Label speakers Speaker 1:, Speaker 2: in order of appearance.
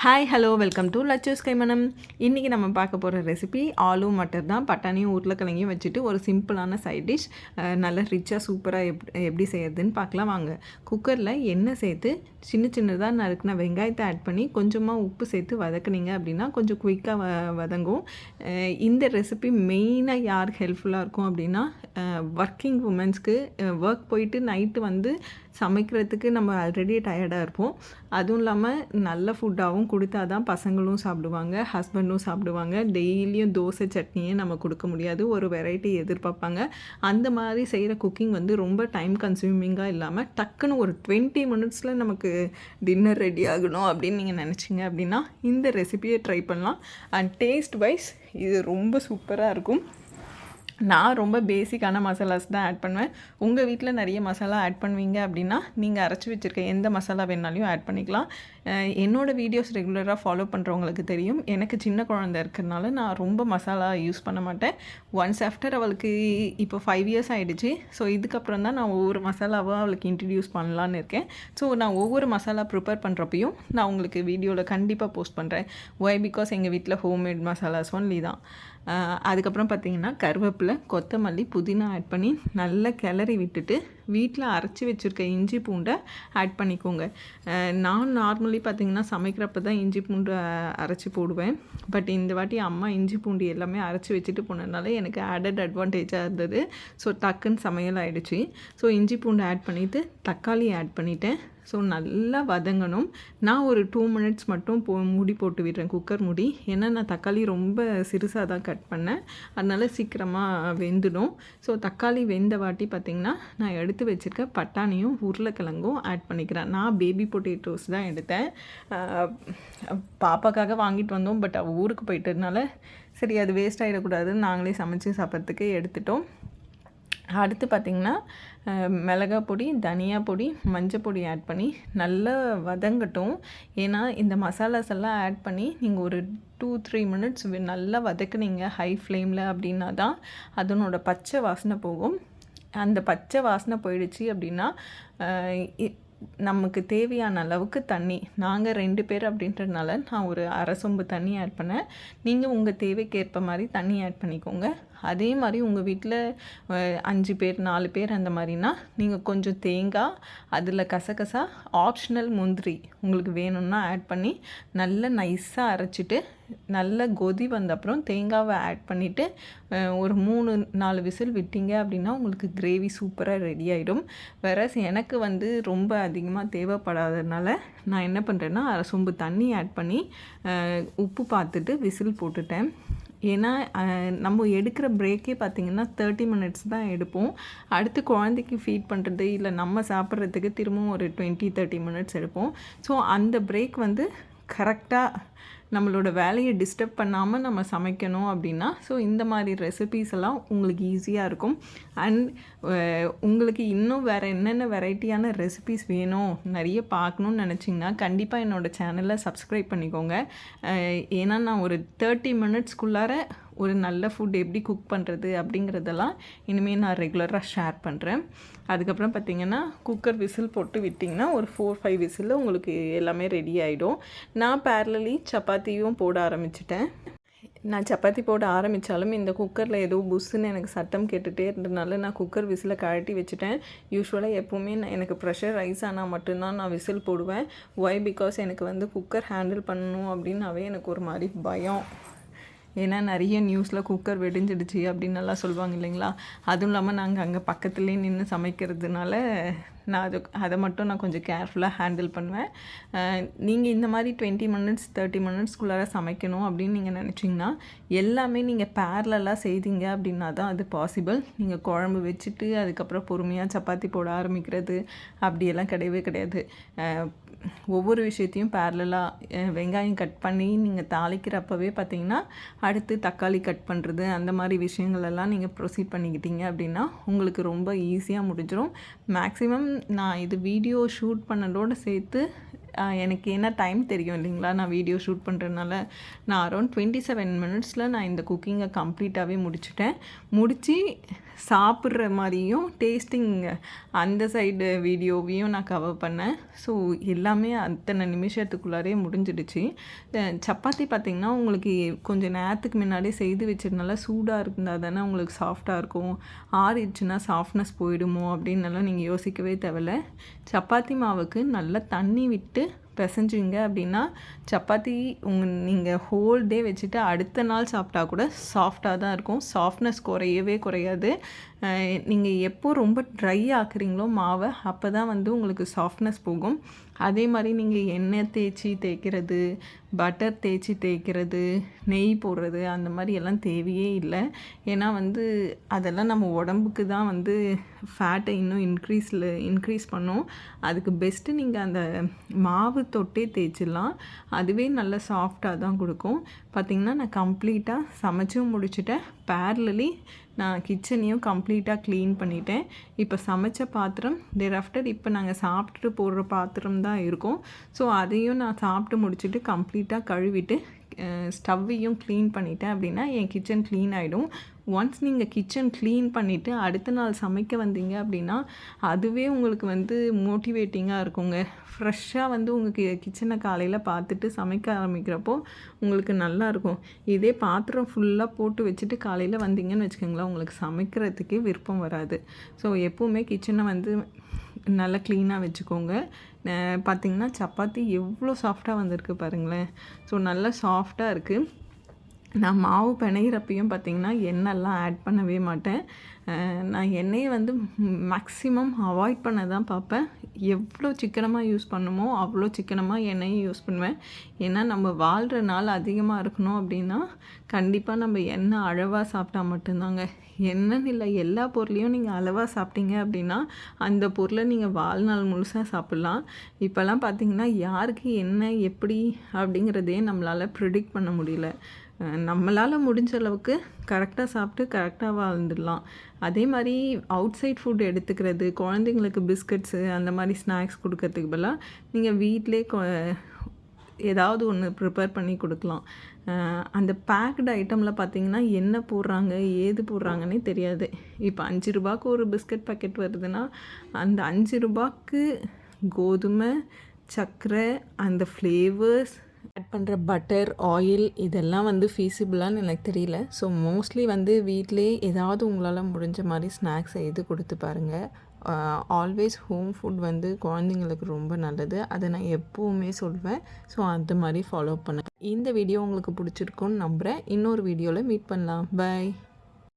Speaker 1: Hi hello welcome to Lachu's Kaimanam. இன்றைக்கி நம்ம பார்க்க போகிற ரெசிபி ஆலு மட்டர் தான். பட்டாணியும் உருளைக்கிழங்கையும் வச்சுட்டு ஒரு சிம்பிளான சைட் டிஷ், நல்ல ரிச்சாக சூப்பராக எப்படி செய்யறதுன்னு பார்க்கலாம் வாங்க. குக்கரில் எண்ணெய் சேர்த்து சின்னதாக நறுக்கின வெங்காயத்தை ஆட் பண்ணி கொஞ்சமாக உப்பு சேர்த்து வதக்குனீங்க அப்படின்னா கொஞ்சம் குயிக்காக வதங்கும். இந்த ரெசிபி மெயினாக யாருக்கு ஹெல்ப்ஃபுல்லாக இருக்கும் அப்படின்னா ஒர்க்கிங் உமன்ஸ்க்கு. ஒர்க் போயிட்டு நைட்டு வந்து சமைக்கிறதுக்கு நம்ம ஆல்ரெடி டயர்டாக இருப்போம். அதுவும் இல்லாமல் நல்ல ஃபுட்டாகவும் கொடுத்தா தான் பசங்களும் சாப்பிடுவாங்க, ஹஸ்பண்டும் சாப்பிடுவாங்க. டெய்லியும் தோசை சட்னியே நம்ம கொடுக்க முடியாது, ஒரு வெரைட்டி எதிர்பார்ப்பாங்க. அந்த மாதிரி செய்கிற குக்கிங் வந்து ரொம்ப டைம் கன்சியூமிங்காக இல்லாமல் டக்குன்னு ஒரு 20 மினிட்ஸில் நமக்கு டின்னர் ரெடி ஆகணும் அப்படின்னு நீங்கள் நினச்சிங்க அப்படின்னா இந்த ரெசிபியை ட்ரை பண்ணலாம். அண்ட் டேஸ்ட் வைஸ் இது ரொம்ப சூப்பராக இருக்கும். நான் ரொம்ப பேசிக்கான மசாலாஸ் தான் ஆட் பண்ணுவேன். உங்கள் வீட்டில் நிறைய மசாலா ஆட் பண்ணுவீங்க அப்படின்னா நீங்கள் அரைச்சி வச்சுருக்க எந்த மசாலா வேணாலையும் ஆட் பண்ணிக்கலாம். என்னோடய வீடியோஸ் ரெகுலராக ஃபாலோ பண்ணுறவங்களுக்கு தெரியும், எனக்கு சின்ன குழந்தை இருக்கிறதுனால நான் ரொம்ப மசாலா யூஸ் பண்ண மாட்டேன். ஒன்ஸ் ஆஃப்டர் அவளுக்கு இப்போ 5 இயர்ஸ் ஆகிடுச்சு. ஸோ இதுக்கப்புறம் தான் நான் ஒவ்வொரு மசாலாவாக அவளுக்கு இன்ட்ரடியூஸ் பண்ணலான்னு இருக்கேன். ஸோ நான் ஒவ்வொரு மசாலா ப்ரிப்பேர் பண்ணுறப்பையும் நான் உங்களுக்கு வீடியோவில் கண்டிப்பாக போஸ்ட் பண்ணுறேன். ஒய் பிகாஸ் எங்கள் வீட்டில் ஹோம்மேட் மசாலாஸ் ஒன்லி தான். அதுக்கப்புறம் பார்த்திங்கன்னா கருவேப்பிலை, கொத்தமல்லி, புதினா ஆட் பண்ணி நல்லா கிளறி விட்டுட்டு வீட்டில் அரைச்சி வச்சுருக்க இஞ்சி பூண்டை ஆட் பண்ணிக்கோங்க. நான் நார்மலி பார்த்திங்கன்னா சமைக்கிறப்ப தான் இஞ்சி பூண்டு அரைச்சி போடுவேன். பட் இந்த வாட்டி அம்மா இஞ்சி பூண்டு எல்லாமே அரைச்சி வச்சுட்டு போனதுனால எனக்கு ஆடட் அட்வான்டேஜாக இருந்தது. ஸோ டக்குன்னு சமையல் ஆகிடுச்சு. ஸோ இஞ்சி பூண்டு ஆட் பண்ணிவிட்டு தக்காளி ஆட் பண்ணிவிட்டேன். ஸோ நல்லா வதங்கணும். நான் ஒரு 2 மினிட்ஸ் மட்டும் மூடி போட்டு விடுறேன், குக்கர் மூடி. ஏன்னா நான் தக்காளி ரொம்ப சிறுசாக தான் கட் பண்ணேன், அதனால் சீக்கிரமாக வெந்துடும். ஸோ தக்காளி வெந்த வாட்டி பார்த்திங்கன்னா நான் எடுத்து வச்சுருக்க பட்டாணியும் உருளைக்கிழங்கும் ஆட் பண்ணிக்கிறேன். நான் பேபி பொட்டேட்டோஸ் தான் எடுத்தேன். பாப்பாக்காக வாங்கிட்டு வந்தோம், பட் அவள் ஊருக்கு போயிட்டதுனால சரி அது வேஸ்ட் ஆகிடக்கூடாதுன்னு நாங்களே சமைச்சு சாப்பிட்றதுக்கு எடுத்துட்டோம். அடுத்து பார்த்திங்கன்னா மிளகாய் பொடி, தனியா பொடி, மஞ்சள் பொடி ஆட் பண்ணி நல்லா வதங்கட்டும். ஏன்னா இந்த மசாலாஸ் எல்லாம் ஆட் பண்ணி நீங்கள் ஒரு 2-3 மினிட்ஸ் நல்லா வதக்குனீங்க ஹை ஃப்ளேமில் அப்படின்னா தான் அதனோட பச்சை வாசனை போகும். அந்த பச்சை வாசனை போயிடுச்சு அப்படின்னா நமக்கு தேவையான அளவுக்கு தண்ணி, நாங்கள் 2 பேர் அப்படின்றதுனால நான் ஒரு அரை சொம்பு தண்ணி ஆட் பண்ணேன். நீங்கள் உங்கள் தேவைக்கு ஏற்ப மாதிரி தண்ணி ஆட் பண்ணிக்கோங்க. அதே மாதிரி உங்கள் வீட்டில் 5 பேர் 4 பேர் அந்த மாதிரினா நீங்கள் கொஞ்சம் தேங்காய், அதில் கசகசா, ஆப்ஷனல் முந்திரி உங்களுக்கு வேணும்னா ஆட் பண்ணி நல்லா நைஸாக அரைச்சிட்டு நல்ல கொதி வந்த அப்புறம் தேங்காவை ஆட் பண்ணிவிட்டு ஒரு 3-4 விசில் விட்டீங்க அப்படின்னா உங்களுக்கு கிரேவி சூப்பராக ரெடி ஆகிடும். வேறஸ் எனக்கு வந்து ரொம்ப அதிகமாக தேவைப்படாததுனால நான் என்ன பண்ணுறேன்னா அரை சொம்பு தண்ணி ஆட் பண்ணி உப்பு பார்த்துட்டு விசில் போட்டுட்டேன். ஏன்னா நம்ம எடுக்கிற பிரேக்கே பார்த்திங்கன்னா 30 மினிட்ஸ் தான் எடுப்போம். அடுத்து குழந்தைக்கு ஃபீட் பண்ணுறது இல்லை நம்ம சாப்பிட்றதுக்கு திரும்பவும் ஒரு 20-30 மினிட்ஸ் எடுப்போம். ஸோ அந்த பிரேக் வந்து கரெக்டாக நம்மளோட வேலையை டிஸ்டர்ப் பண்ணாமல் நம்ம சமைக்கணும் அப்படின்னா ஸோ இந்த மாதிரி ரெசிபீஸ் எல்லாம் உங்களுக்கு ஈஸியாக இருக்கும். அண்ட் உங்களுக்கு இன்னும் வேறு என்னென்ன வெரைட்டியான ரெசிபீஸ் வேணும், நிறைய பார்க்கணுன்னு நினச்சிங்கன்னா கண்டிப்பாக என்னோடய சேனலை சப்ஸ்கிரைப் பண்ணிக்கோங்க. ஏன்னா நான் ஒரு 30 மினிட்ஸ்க்குள்ளார ஒரு நல்ல ஃபுட் எப்படி குக் பண்ணுறது அப்படிங்கிறதெல்லாம் இனிமேல் நான் ரெகுலராக ஷேர் பண்ணுறேன். அதுக்கப்புறம் பார்த்திங்கன்னா குக்கர் விசில் போட்டு விட்டிங்கன்னா ஒரு 4-5 விசிலில் உங்களுக்கு எல்லாமே ரெடி ஆகிடும். நான் பேரலி சப்பாத்தியும் போட ஆரம்பிச்சிட்டேன். நான் சப்பாத்தி போட ஆரம்பித்தாலும் இந்த குக்கரில் ஏதோ புஷ்ஷுன்னு எனக்கு சத்தம் கேட்டுகிட்டே இருந்ததுனால நான் குக்கர் விசிலை கழட்டி வச்சுட்டேன். யூஸ்வலாக எப்போவுமே எனக்கு ப்ரெஷர் ரைஸ் ஆனால் மட்டும்தான் நான் விசில் போடுவேன். ஒய் பிகாஸ் எனக்கு வந்து குக்கர் ஹேண்டில் பண்ணணும் அப்படின்னாவே எனக்கு ஒரு மாதிரி பயம். ஏன்னா நிறைய நியூஸில் குக்கர் வெடிஞ்சிடுச்சு அப்படின்னலாம் சொல்லுவாங்க இல்லைங்களா. அதுவும் இல்லாமல் நாங்கள் அங்கே பக்கத்துலேயே நின்று சமைக்கிறதுனால நான் அதை மட்டும் நான் கொஞ்சம் கேர்ஃபுல்லாக ஹேண்டில் பண்ணுவேன். நீங்கள் இந்த மாதிரி 20 மினிட்ஸ் 30 மினிட்ஸ்க்குள்ளார சமைக்கணும் அப்படின்னு நீங்கள் நினச்சிங்கன்னா எல்லாமே நீங்கள் பேரலாக செய்தீங்க அப்படின்னா தான் அது பாசிபிள். நீங்கள் குழம்பு வச்சுட்டு அதுக்கப்புறம் பொறுமையாக சப்பாத்தி போட ஆரம்பிக்கிறது அப்படியெல்லாம் கிடையவே கிடையாது. ஒவ்வொரு விஷயத்தையும் பேரலாக வெங்காயம் கட் பண்ணி நீங்கள் தாளிக்கிறப்பவே பார்த்தீங்கன்னா அடுத்து தக்காளி கட் பண்ணுறது அந்த மாதிரி விஷயங்களெல்லாம் நீங்கள் ப்ரொசீட் பண்ணிக்கிட்டீங்க அப்படின்னா உங்களுக்கு ரொம்ப ஈஸியாக முடிஞ்சிடும். மேக்ஸிமம் நான் இது வீடியோ ஷூட் பண்ணதோடு சேர்த்து எனக்கு என்ன டைம் தெரியும் இல்லைங்களா, நான் வீடியோ ஷூட் பண்ணுறதுனால நான் அரௌண்ட் 27 மினிட்ஸில் நான் இந்த குக்கிங்கை கம்ப்ளீட்டாகவே முடிச்சுட்டேன். முடித்து சாப்பிட்ற மாதிரியும் டேஸ்டிங் அந்த சைடு வீடியோவையும் நான் கவர் பண்ணேன். ஸோ எல்லாமே அத்தனை நிமிஷத்துக்குள்ளாரே முடிஞ்சிடுச்சு. சப்பாத்தி பார்த்திங்கன்னா உங்களுக்கு கொஞ்சம் நேரத்துக்கு முன்னாடியே செய்து வச்சதுனால சூடாக இருந்தால் தானே உங்களுக்கு சாஃப்டாக இருக்கும். ஆறிடுச்சுன்னா சாஃப்ட்னஸ் போயிடுமோ அப்படின்னெல்லாம் நீங்கள் யோசிக்கவே தேவையில்ல. சப்பாத்தி மாவுக்கு நல்லா தண்ணி விட்டு பிசைஞ்சிங்க அப்படின்னா சப்பாத்தி நீங்கள் ஹோல் டே வச்சுட்டு அடுத்த நாள் சாப்பிட்டா கூட சாஃப்டாக தான் இருக்கும். சாஃப்ட்னஸ் குறையவே குறையாது. நீங்கள் எப்போ ரொம்ப ட்ரை ஆக்குறீங்களோ மாவை அப்போ தான் வந்து உங்களுக்கு சாஃப்ட்னஸ் போகும். அதே மாதிரி நீங்கள் எண்ணெய் தேய்ச்சி தேய்க்கிறது, பட்டர் தேய்ச்சி தேய்க்கிறது, நெய் போடுறது அந்த மாதிரி எல்லாம் தேவையே இல்லை. ஏன்னா வந்து அதெல்லாம் நம்ம உடம்புக்கு தான் வந்து ஃபேட்டை இன்னும் இன்க்ரீஸ் பண்ணும். அதுக்கு பெஸ்ட்டு நீங்கள் அந்த மாவு தொட்டே தேய்ச்சிடலாம். அதுவே நல்ல சாஃப்டாக தான் கொடுக்கும். பார்த்திங்கன்னா நான் கம்ப்ளீட்டாக சமைச்சும் முடிச்சுட்டேன். பேரலி நான் கிச்சனையும் கம்ப்ளீட்டாக க்ளீன் பண்ணிட்டேன். இப்போ சமைச்ச பாத்திரம் தேராஃப்டர் இப்போ நாங்கள் சாப்பிட்டுட்டு போடுற பாத்திரம் தான் இருக்கும். ஸோ அதையும் நான் சாப்பிட்டு முடிச்சுட்டு கம்ப்ளீட்டாக கழுவிட்டு ஸ்டவ்வையும் க்ளீன் பண்ணிட்டேன் அப்படின்னா என் கிச்சன் க்ளீன் ஆகிடும். ஒன்ஸ் நீங்கள் கிச்சன் க்ளீன் பண்ணிவிட்டு அடுத்த நாள் சமைக்க வந்தீங்க அப்படின்னா அதுவே உங்களுக்கு வந்து மோட்டிவேட்டிங்காக இருக்குங்க. ஃப்ரெஷ்ஷாக வந்து உங்கள் கிச்சனை காலையில் பார்த்துட்டு சமைக்க ஆரம்பிக்கிறப்போ உங்களுக்கு நல்லாயிருக்கும். இதே பாத்திரம் ஃபுல்லாக போட்டு வச்சுட்டு காலையில் வந்தீங்கன்னு வச்சுக்கோங்களேன், உங்களுக்கு சமைக்கிறதுக்கே விருப்பம் வராது. ஸோ எப்போவுமே கிச்சனை வந்து நல்லா க்ளீனாக வச்சுக்கோங்க. பார்த்திங்கன்னா சப்பாத்தி எவ்வளோ சாஃப்டாக வந்திருக்கு பாருங்களேன். ஸோ நல்லா சாஃப்டாக இருக்குது. நான் மாவு பிணையிறப்பையும் பார்த்திங்கன்னா எண்ணெய்லாம் ஆட் பண்ணவே மாட்டேன். நான் எண்ணெயை வந்து மேக்ஸிமம் அவாய்ட் பண்ண தான் பார்ப்பேன். எவ்வளோ சிக்கனமாக யூஸ் பண்ணுமோ அவ்வளோ சிக்கனமாக எண்ணெயை யூஸ் பண்ணுவேன். ஏன்னா நம்ம வாழ்கிற நாள் அதிகமாக இருக்கணும் அப்படின்னா கண்டிப்பாக நம்ம எண்ணெய் அளவாக சாப்பிட்டா மட்டும்தாங்க. எண்ணெய்னு இல்லை, எல்லா பொருளையும் நீங்கள் அளவாக சாப்பிட்டீங்க அப்படின்னா அந்த பொருளை நீங்கள் வாழ்நாள் முழுசாக சாப்பிட்லாம். இப்போல்லாம் பார்த்திங்கன்னா யாருக்கு என்ன எப்படி அப்படிங்கிறதே நம்மளால் ப்ரிடிக்ட் பண்ண முடியல. நம்மளால் முடிஞ்ச அளவுக்கு கரெக்டாக சாப்பிட்டு கரெக்டாக வாழ்ந்துடலாம். அதே மாதிரி அவுட் சைட் ஃபுட் எடுத்துக்கிறது, குழந்தைங்களுக்கு பிஸ்கட்ஸு அந்த மாதிரி ஸ்நாக்ஸ் கொடுக்கறதுக்கு பதிலாக நீங்கள் வீட்டிலே ஏதாவது ஒன்று ப்ரிப்பேர் பண்ணி கொடுக்கலாம். அந்த பேக்டு ஐட்டமில் பார்த்திங்கன்னா என்ன போடுறாங்க ஏது போடுறாங்கன்னே தெரியாது. இப்போ 5 ரூபாய்க்கு ஒரு பிஸ்கட் பாக்கெட் வருதுன்னா அந்த 5 ரூபாய்க்கு கோதுமை, சர்க்கரை, அந்த ஃப்ளேவர்ஸ் ஆட் பண்ணுற பட்டர், ஆயில் இதெல்லாம் வந்து ஃபீஸிபிளான்னு எனக்கு தெரியல. ஸோ மோஸ்ட்லி வந்து வீட்டிலே ஏதாவது உங்களால் முடிஞ்ச மாதிரி ஸ்நாக்ஸ் செய்து கொடுத்து பாருங்கள். ஆல்வேஸ் ஹோம் ஃபுட் வந்து குழந்தைங்களுக்கு ரொம்ப நல்லது. அதை நான் எப்போவுமே சொல்வேன். ஸோ அந்த மாதிரி ஃபாலோ பண்ணேன். இந்த வீடியோ உங்களுக்கு பிடிச்சிருக்குன்னு நம்புகிறேன். இன்னொரு வீடியோவில் மீட் பண்ணலாம். பை.